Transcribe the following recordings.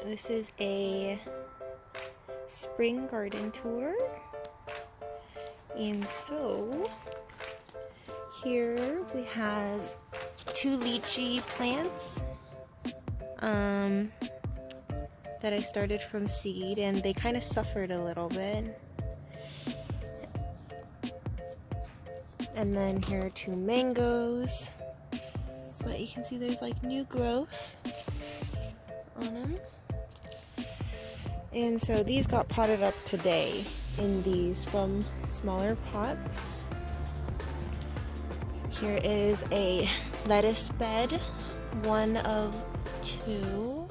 This is a spring garden tour, and so here we have 2 lychee plants that I started from seed, and they kind of suffered a little bit. And then here are 2 mangoes, but you can see there's like new growth on them. And so these got potted up today in these from smaller pots. Here is a lettuce bed, 1 of 2.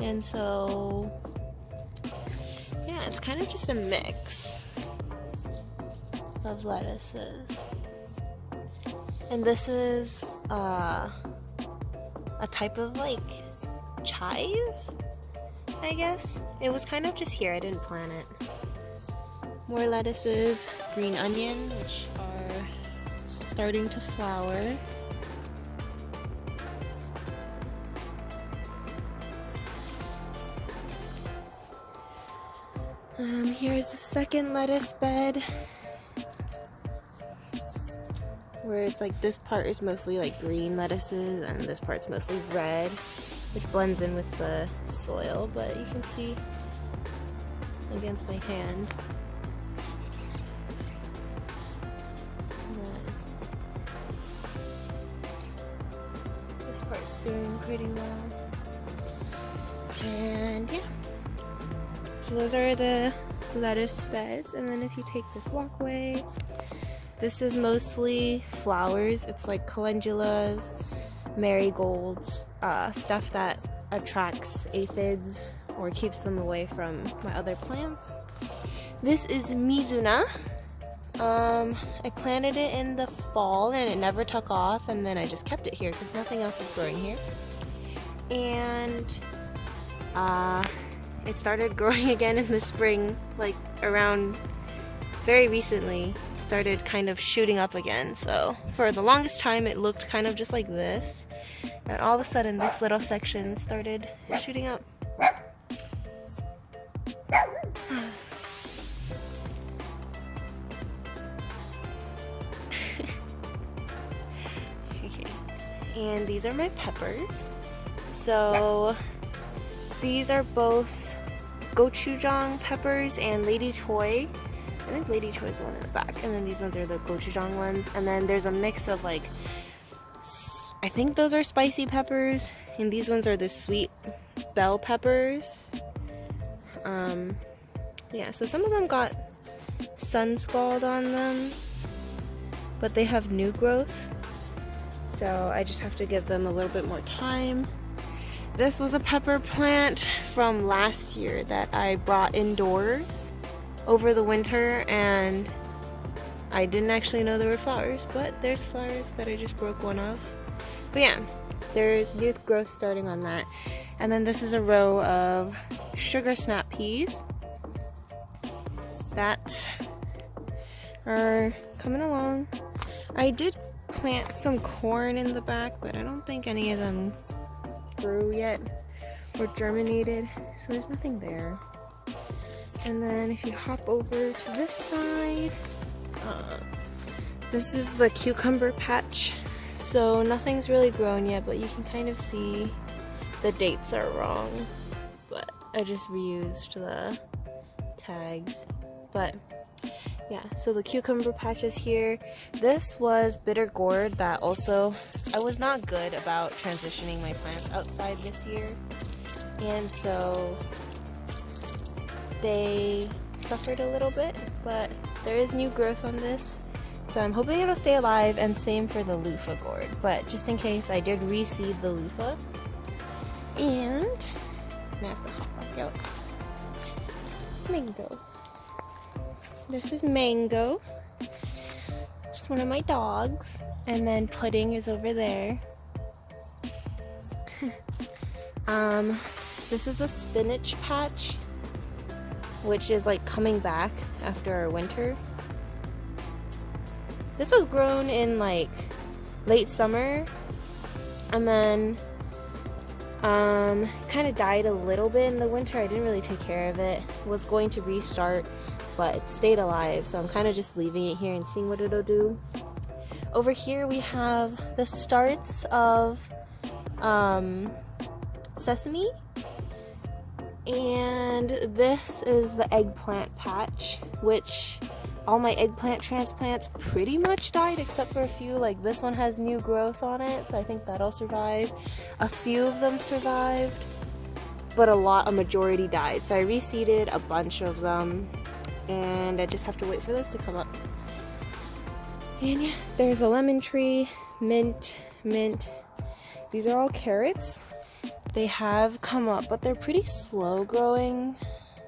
And so, yeah, it's kind of just a mix of lettuces. And this is a type of like chive, I guess. It was kind of just here, I didn't plant it. More lettuces, green onion, which are starting to flower. Here's the second lettuce bed, where it's like this part is mostly like green lettuces and this part's mostly red, which blends in with the soil, but you can see against my hand that this part's doing pretty well. And yeah, so those are the lettuce beds. And then if you take this walkway, this is mostly flowers. It's like calendulas, marigolds, stuff that attracts aphids or keeps them away from my other plants. This is Mizuna. I planted it in the fall and it never took off, and then I just kept it here because nothing else is growing here. And it started growing again in the spring, like around very recently. Started kind of shooting up again. So for the longest time it looked kind of just like this, and all of a sudden this little section started shooting up. Okay. And these are my peppers. So these are both gochujang peppers and Lady Choy. I think Lady Choy is the one in the back, and then these ones are the gochujang ones. And then there's a mix of like, I think those are spicy peppers, and these ones are the sweet bell peppers. Yeah, so some of them got sun scald on them, but they have new growth, so I just have to give them a little bit more time. This was a pepper plant from last year that I brought indoors over the winter, and I didn't actually know there were flowers, but there's flowers that I just broke one of. But yeah, there's new growth starting on that. And then this is a row of sugar snap peas that are coming along. I did plant some corn in the back, but I don't think any of them grew yet or germinated, so there's nothing there. And then if you hop over to this side, this is the cucumber patch. So nothing's really grown yet, but you can kind of see the dates are wrong. But I just reused the tags. But yeah, so the cucumber patch is here. This was bitter gourd that also, I was not good about transitioning my plants outside this year. And so they suffered a little bit, but there is new growth on this, so I'm hoping it'll stay alive. And same for the loofah gourd, but just in case, I did reseed the loofah. And I have to hop back out. Mango. This is Mango, just one of my dogs. And then Pudding is over there. This is a spinach patch, which is like coming back after our winter. This was grown in like late summer, and then Kind of died a little bit in the winter. I didn't really take care of it. Was going to restart, but it stayed alive, so I'm kind of just leaving it here and seeing what it'll do. Over here we have the starts of sesame, and this is the Eggplant Patch, which all my eggplant transplants pretty much died except for a few. Like this one has new growth on it, so I think that'll survive. A few of them survived, but a majority died. So I reseeded a bunch of them, and I just have to wait for those to come up. And yeah, there's a lemon tree, mint. These are all carrots. They have come up, but they're pretty slow growing,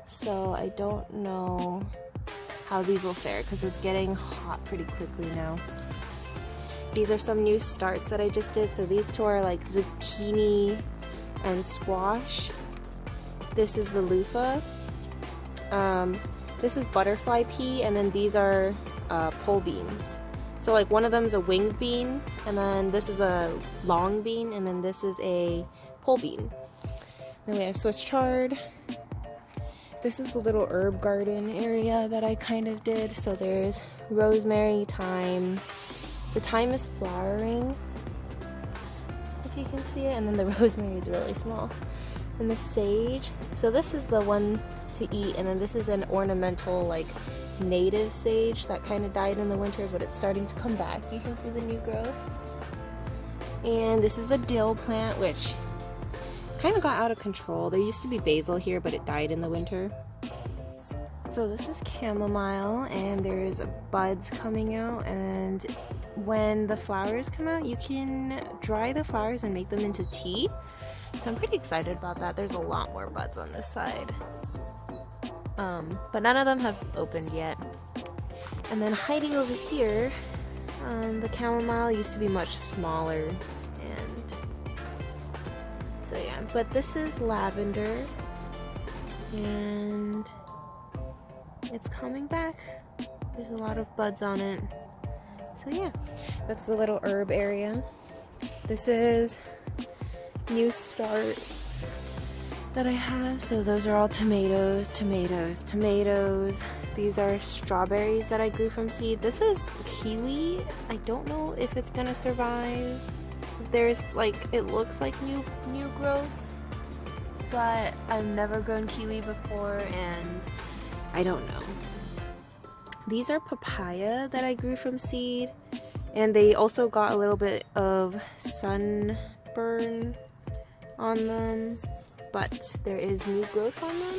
so I don't know how these will fare because it's getting hot pretty quickly now. These are some new starts that I just did. So these two are like zucchini and squash. This is the loofah. This is butterfly pea, and then these are pole beans. So like one of them is a winged bean, and then this is a long bean, and then this is a pole bean. Then we have Swiss chard. This is the little herb garden area that I kind of did. So there's rosemary, thyme. The thyme is flowering, if you can see it, and then the rosemary is really small. And the sage. So this is the one to eat, and then this is an ornamental, like, native sage that kind of died in the winter, but it's starting to come back. You can see the new growth. And this is the dill plant, which kind of got out of control. There used to be basil here, but it died in the winter. So this is chamomile, and there's buds coming out, and when the flowers come out, you can dry the flowers and make them into tea. So I'm pretty excited about that. There's a lot more buds on this side. But none of them have opened yet. And then hiding over here, the chamomile used to be much smaller, and so yeah. But this is lavender, and it's coming back. There's a lot of buds on it. So yeah, that's the little herb area. This is new starts that I have. So those are all tomatoes. These are strawberries that I grew from seed. This is kiwi. I don't know if it's gonna survive. There's like, it looks like new growth, but I've never grown kiwi before, and I don't know. These are papaya that I grew from seed, and they also got a little bit of sunburn on them, but there is new growth on them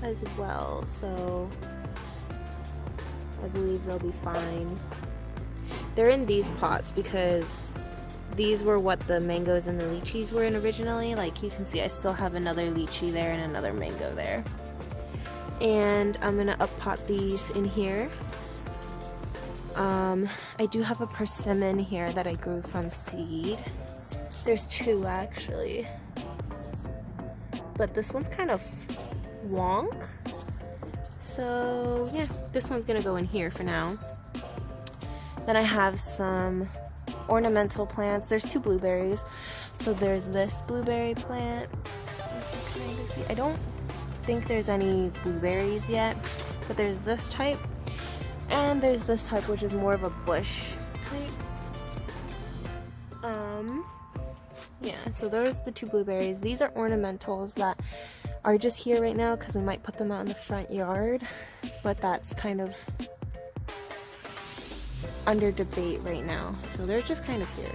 as well, so I believe they'll be fine. They're in these pots because these were what the mangoes and the lychees were in originally. Like you can see, I still have another lychee there and another mango there. And I'm gonna up-pot these in here. I do have a persimmon here that I grew from seed. There's two actually, but this one's kind of wonk. So yeah, this one's gonna go in here for now. Then I have some ornamental plants. There's two blueberries. So there's this blueberry plant. You can kind of see. I don't think there's any blueberries yet, but there's this type, and there's this type, which is more of a bush type. Yeah, so there's the two blueberries. These are ornamentals that are just here right now because we might put them out in the front yard, but that's kind of under debate right now. So they're just kind of here.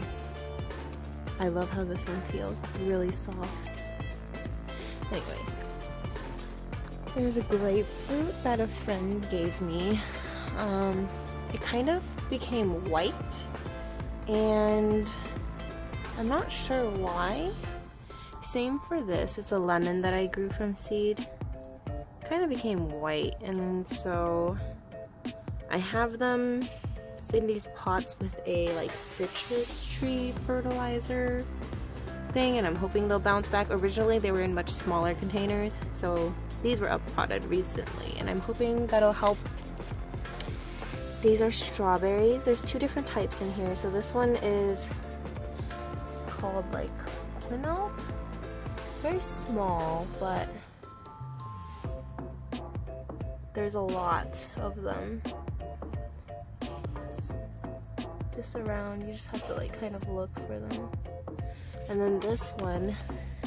I love how this one feels. It's really soft. Anyway, there's a grapefruit that a friend gave me. It kind of became white, and I'm not sure why. Same for this. It's a lemon that I grew from seed. Kind of became white, and so I have them in these pots with a like citrus tree fertilizer thing, and I'm hoping they'll bounce back. Originally they were in much smaller containers, so these were up-potted recently, and I'm hoping that'll help. These are strawberries. There's two different types in here. So this one is called like quinault, It's very small, but there's a lot of them. Just around, you just have to like kind of look for them. And then this one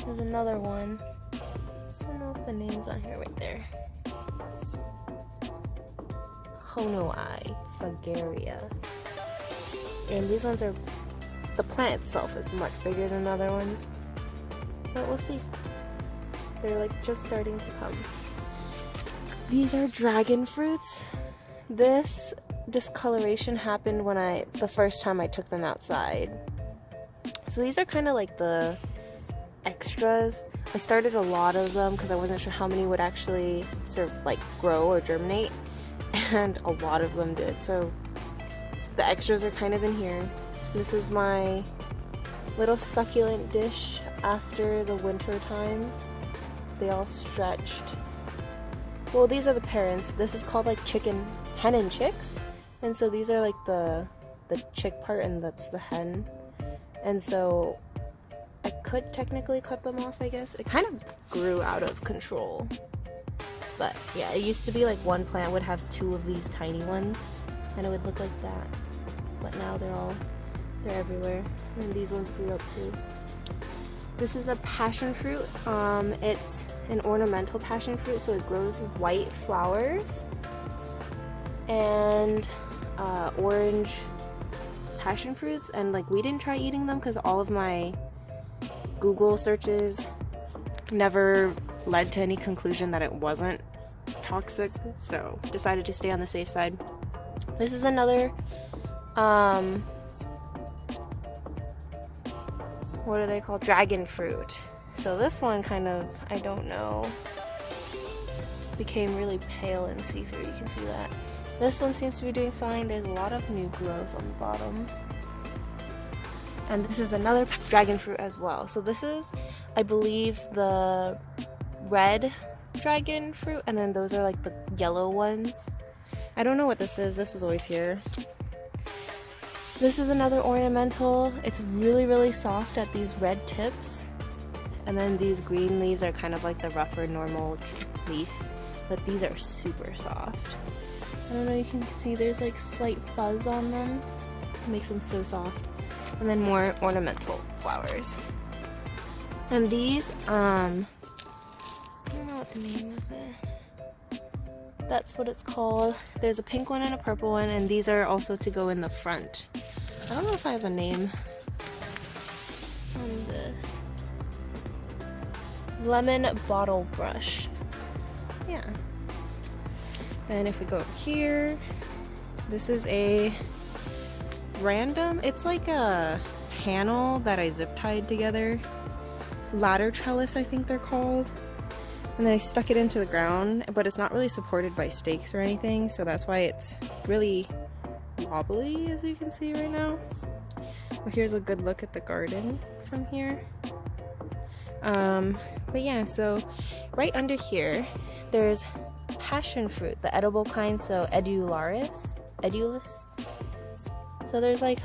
is another one. I don't know if the name's on here, right there. Honoi Fragaria. And these ones are, the plant itself is much bigger than the other ones. But we'll see. They're like just starting to come. These are dragon fruits. This discoloration happened when the first time I took them outside. So these are kind of like the extras. I started a lot of them because I wasn't sure how many would actually grow or germinate, and a lot of them did. So the extras are kind of in here. This is my little succulent dish after the winter time. They all stretched. Well, these are the parents. This is called like hen and chicks. And so these are like the chick part, and that's the hen. And so I could technically cut them off, I guess. It kind of grew out of control. But yeah, it used to be like one plant would have 2 of these tiny ones, and it would look like that. But now they're everywhere. And these ones grew up too. This is a passion fruit. It's an ornamental passion fruit, so it grows white flowers and orange passion fruits. And like, we didn't try eating them because all of my Google searches never led to any conclusion that it wasn't toxic, so decided to stay on the safe side. This is another what are they called? Dragon fruit. So this one kind of, I don't know, became really pale and see-through. You can see that. This one seems to be doing fine. There's a lot of new growth on the bottom. And this is another dragon fruit as well. So this is, I believe, the red dragon fruit, and then those are like the yellow ones. I don't know what this is. This was always here. This is another ornamental. It's really, really soft at these red tips. And then these green leaves are kind of like the rougher normal leaf, but these are super soft. I don't know, you can see there's like slight fuzz on them. It makes them so soft. And then more ornamental flowers. And these, I don't know what the name of it. That's what it's called. There's a pink one and a purple one, and these are also to go in the front. I don't know if I have a name on this. Lemon bottle brush. Yeah. And if we go over here, this is a random, it's like a panel that I zip tied together. Ladder trellis, I think they're called. And then I stuck it into the ground, but it's not really supported by stakes or anything, so that's why it's really wobbly, as you can see right now. Well, here's a good look at the garden from here. But yeah, so right under here, there's passion fruit, the edible kind, so edulis. So there's like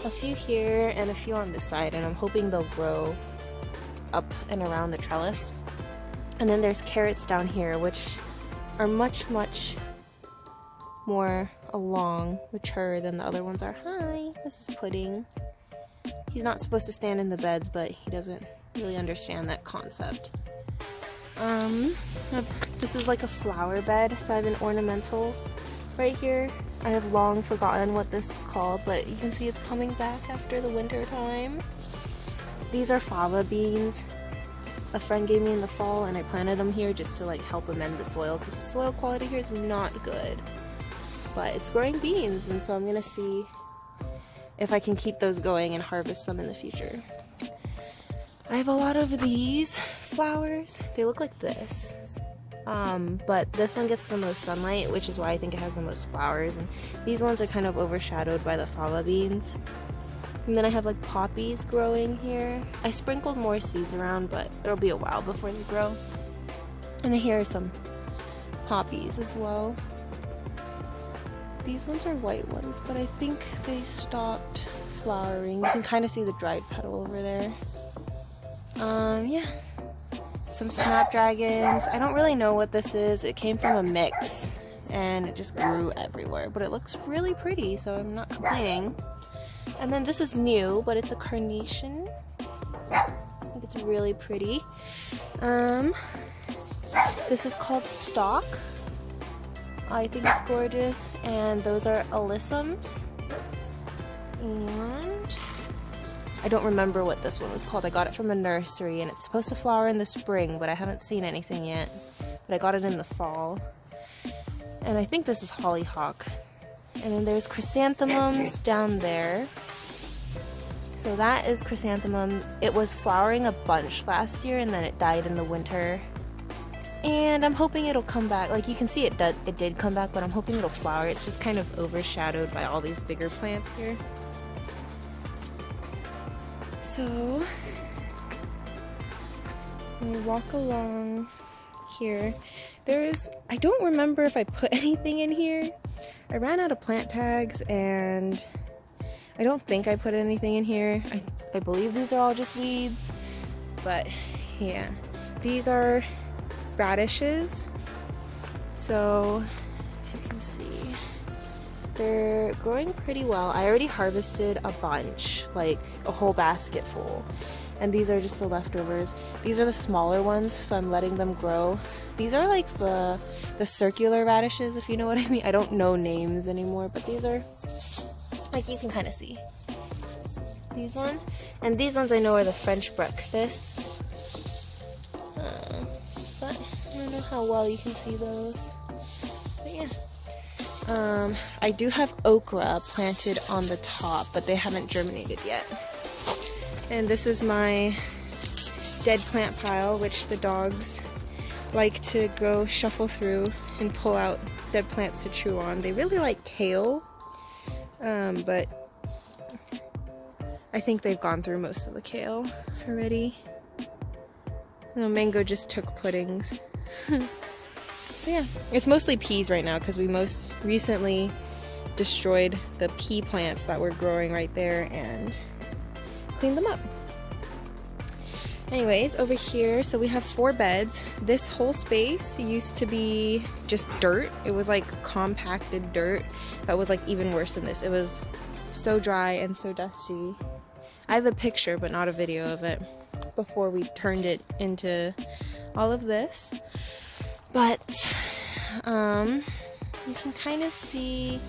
a few here and a few on this side, and I'm hoping they'll grow up and around the trellis. And then there's carrots down here, which are much, much more along, mature than the other ones are. Hi, this is Pudding. He's not supposed to stand in the beds, but he doesn't really understand that concept. This is like a flower bed, so I have an ornamental right here. I have long forgotten what this is called, but you can see it's coming back after the winter time. These are fava beans. A friend gave me in the fall, and I planted them here just to like help amend the soil, because the soil quality here is not good. But it's growing beans, and so I'm gonna see if I can keep those going and harvest them in the future. I have a lot of these flowers. They look like this. But this one gets the most sunlight, which is why I think it has the most flowers. And these ones are kind of overshadowed by the fava beans. And then I have like poppies growing here. I sprinkled more seeds around, but it'll be a while before they grow. And then here are some poppies as well. These ones are white ones, but I think they stopped flowering. You can kind of see the dried petal over there. Yeah. Some snapdragons. I don't really know what this is. It came from a mix and it just grew everywhere, but it looks really pretty, so I'm not complaining. And then this is new, but it's a carnation. I think it's really pretty. This is called Stock. I think it's gorgeous. And those are alyssums. And I don't remember what this one was called. I got it from a nursery and it's supposed to flower in the spring, but I haven't seen anything yet. But I got it in the fall. And I think this is hollyhock. And then there's chrysanthemums down there. So that is chrysanthemum. It was flowering a bunch last year and then it died in the winter. And I'm hoping it'll come back. Like you can see it did come back, but I'm hoping it'll flower. It's just kind of overshadowed by all these bigger plants here. So we walk along here. I don't remember if I put anything in here. I ran out of plant tags and I don't think I put anything in here. I believe these are all just weeds, but yeah. These are radishes. So, if you can see, they're growing pretty well. I already harvested a bunch, like a whole basket full. And these are just the leftovers. These are the smaller ones, so I'm letting them grow. These are like the circular radishes, if you know what I mean. I don't know names anymore, but these are, like you can kind of see these ones. And these ones I know are the French breakfast. But I don't know how well you can see those. But yeah. I do have okra planted on the top, but they haven't germinated yet. And this is my dead plant pile, which the dogs like to go shuffle through and pull out dead plants to chew on. They really like kale, but I think they've gone through most of the kale already. No, Mango just took puddings. So yeah, it's mostly peas right now because we most recently destroyed the pea plants that were growing right there and cleaned them up. Anyways, over here, so we have 4 beds. This whole space used to be just dirt. It was like compacted dirt that was like even worse than this. It was so dry and so dusty. I have a picture but not a video of it before we turned it into all of this. But you can kind of see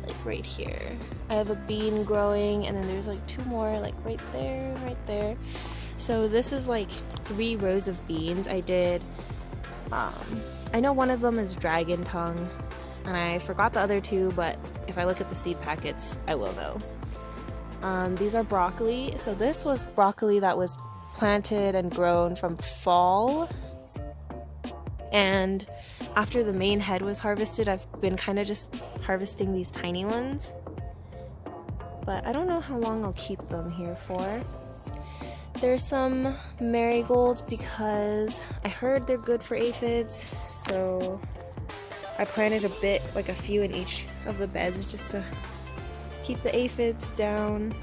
like right here. I have a bean growing and then there's like 2 more like right there. So this is like 3 rows of beans. I did, I know one of them is dragon tongue and I forgot the other 2, but if I look at the seed packets, I will know. These are broccoli. So this was broccoli that was planted and grown from fall. And after the main head was harvested, I've been kind of just harvesting these tiny ones. But I don't know how long I'll keep them here for. There's some marigolds because I heard they're good for aphids, so I planted a bit, like a few in each of the beds just to keep the aphids down.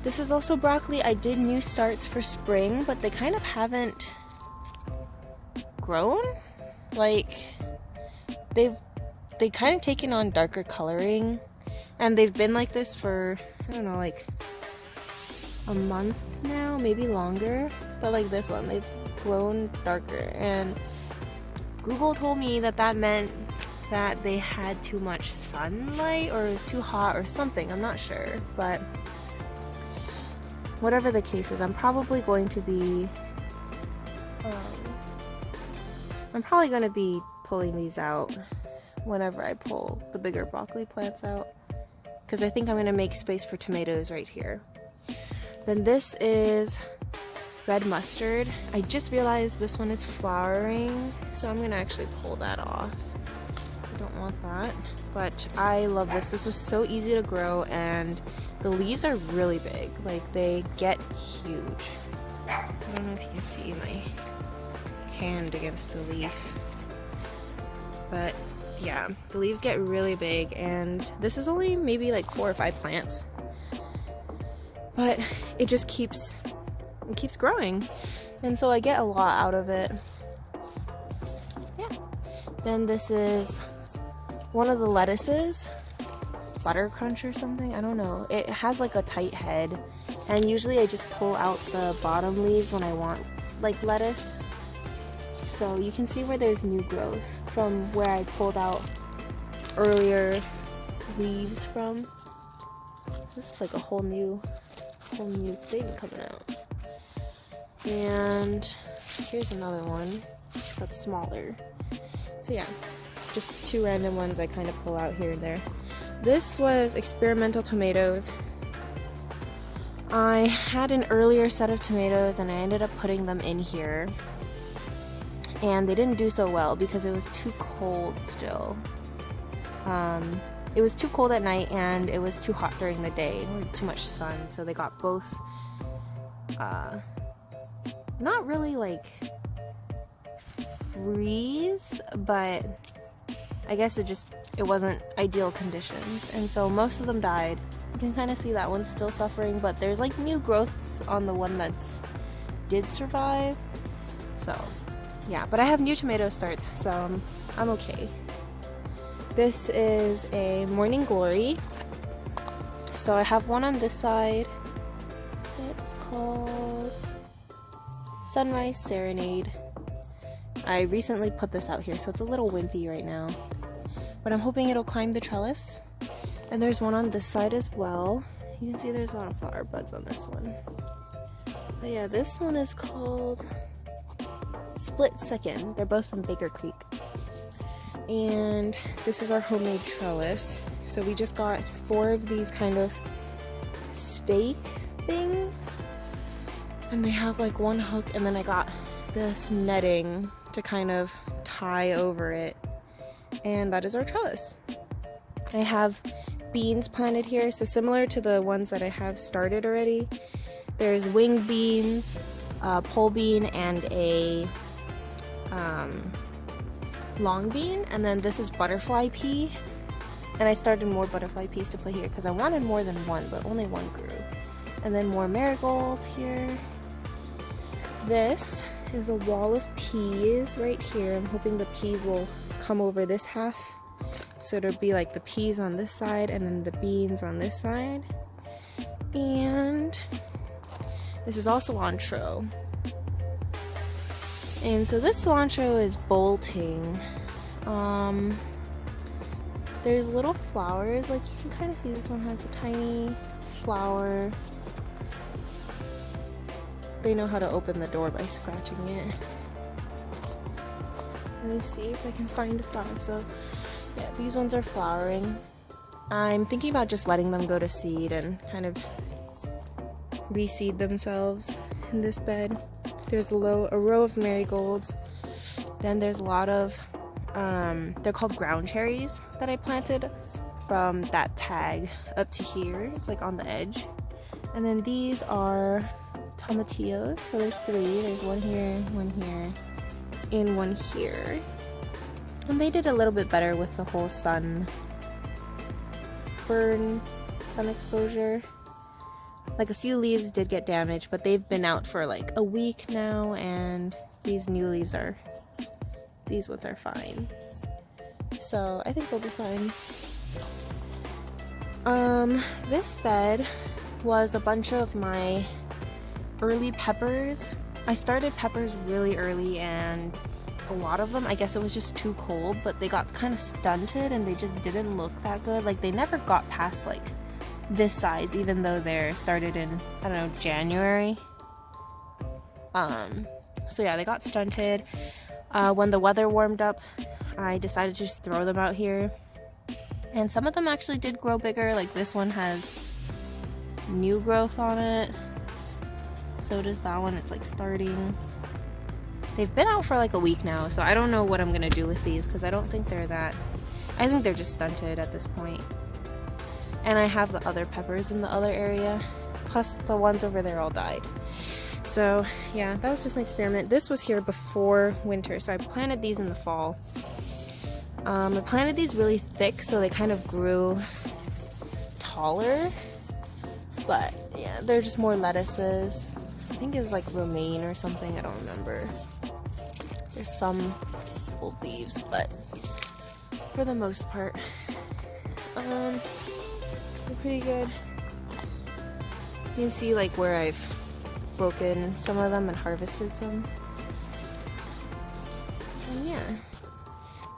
This is also broccoli. I did new starts for spring, but they kind of haven't grown. Like they've kind of taken on darker coloring and they've been like this for, I don't know, like a month now, maybe longer. But like this one, they've grown darker, and Google told me that that meant that they had too much sunlight or it was too hot or something. I'm not sure, but whatever the case is, I'm probably going to be pulling these out whenever I pull the bigger broccoli plants out, because I think I'm going to make space for tomatoes right here. Then this is red mustard. I just realized this one is flowering, so I'm going to actually pull that off. I don't want that, but I love this. This was so easy to grow and the leaves are really big. Like they get huge. I don't know if you can see my hand against the leaf, but yeah, the leaves get really big, and this is only maybe like 4 or 5 plants, but it just keeps it keeps growing. And so I get a lot out of it. Yeah. Then this is one of the lettuces. Butter Crunch or something, I don't know. It has like a tight head, and usually I just pull out the bottom leaves when I want like lettuce. So you can see where there's new growth from where I pulled out earlier leaves from. This is like a whole new thing coming out. And here's another one that's smaller. So yeah, just two random ones I kind of pull out here and there. This was experimental tomatoes. I had an earlier set of tomatoes and I ended up putting them in here. And they didn't do so well because it was too cold still. It was too cold at night and it was too hot during the day. Too much sun, so they got both not really like freeze, but I guess it wasn't ideal conditions, and so most of them died. You can kind of see that one's still suffering, but there's like new growths on the one that's did survive. So yeah, but I have new tomato starts, so I'm okay. This is a Morning Glory. So I have one on this side. It's called Sunrise Serenade. I recently put this out here, so it's a little wimpy right now. But I'm hoping it'll climb the trellis. And there's one on this side as well. You can see there's a lot of flower buds on this one. But yeah, this one is called Split Second. They're both from Baker Creek. And this is our homemade trellis. So we just got 4 of these kind of stake things. And they have like one hook, and then I got this netting to kind of tie over it. And that is our trellis. I have beans planted here, so similar to the ones that I have started already. There's winged beans, pole bean, and a long bean, and then this is butterfly pea. And I started more butterfly peas to put here because I wanted more than one, but only one grew. And then more marigolds here. This is a wall of peas right here. I'm hoping the peas will come over this half, so it'll be like the peas on this side and then the beans on this side. And this is all cilantro. And so this cilantro is bolting. There's little flowers, like you can kind of see this one has a tiny flower. They know how to open the door by scratching it. Let me see if I can find a flower. So yeah, these ones are flowering. I'm thinking about just letting them go to seed and kind of reseed themselves in this bed. There's a row of marigolds. Then there's a lot of, they're called ground cherries that I planted from that tag up to here. It's like on the edge. And then these are tomatillos. So there's 3. There's one here, and one here. And they did a little bit better with the whole sun exposure. Like a few leaves did get damaged, but they've been out for like a week now, and these new leaves these ones are fine. So I think they'll be fine. This bed was a bunch of my early peppers. I started peppers really early, and a lot of them, I guess it was just too cold, but they got kind of stunted and they just didn't look that good. Like they never got past like this size, even though they're started in, I don't know, January. So yeah, they got stunted. When the weather warmed up, I decided to just throw them out here. And some of them actually did grow bigger. Like this one has new growth on it. So does that one. It's like starting. They've been out for like a week now, so I don't know what I'm gonna do with these because I don't think they're that. I think they're just stunted at this point. And I have the other peppers in the other area, plus the ones over there all died. So yeah, that was just an experiment. This was here before winter, so I planted these in the fall. I planted these really thick, so they kind of grew taller. But yeah, they're just more lettuces. I think it's like romaine or something, I don't remember. There's some old leaves, but for the most part, they're pretty good. You can see like where I've broken some of them and harvested some. And yeah,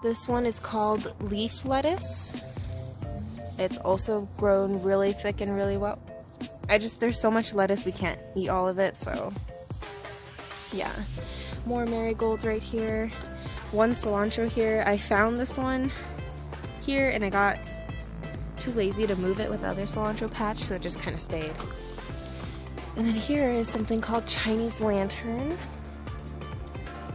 this one is called leaf lettuce. It's also grown really thick and really well. There's so much lettuce we can't eat all of it, so yeah. More marigolds right here. One cilantro here. I found this one here and I got too lazy to move it with the other cilantro patch, so it just kind of stayed. And then here is something called Chinese lantern.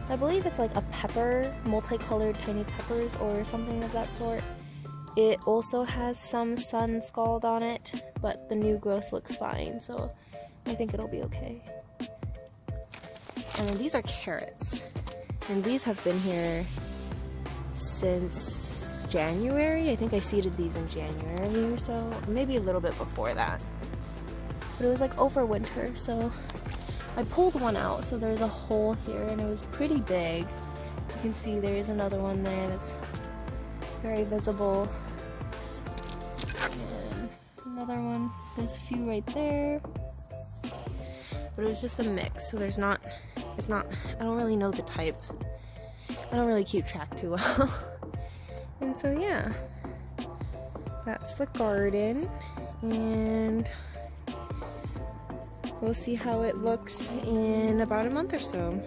I believe it's like a pepper, multicolored tiny peppers or something of that sort. It also has some sun scald on it, but the new growth looks fine, so I think it'll be okay. And then these are carrots. And these have been here since January. I think I seeded these in January or so, maybe a little bit before that. But it was like over winter, so I pulled one out, so there's a hole here and it was pretty big. You can see there's another one there that's very visible. And another one, there's a few right there. But it was just a mix, so it's not, I don't really know the type. I don't really keep track too well. And so yeah, that's the garden, and we'll see how it looks in about a month or so.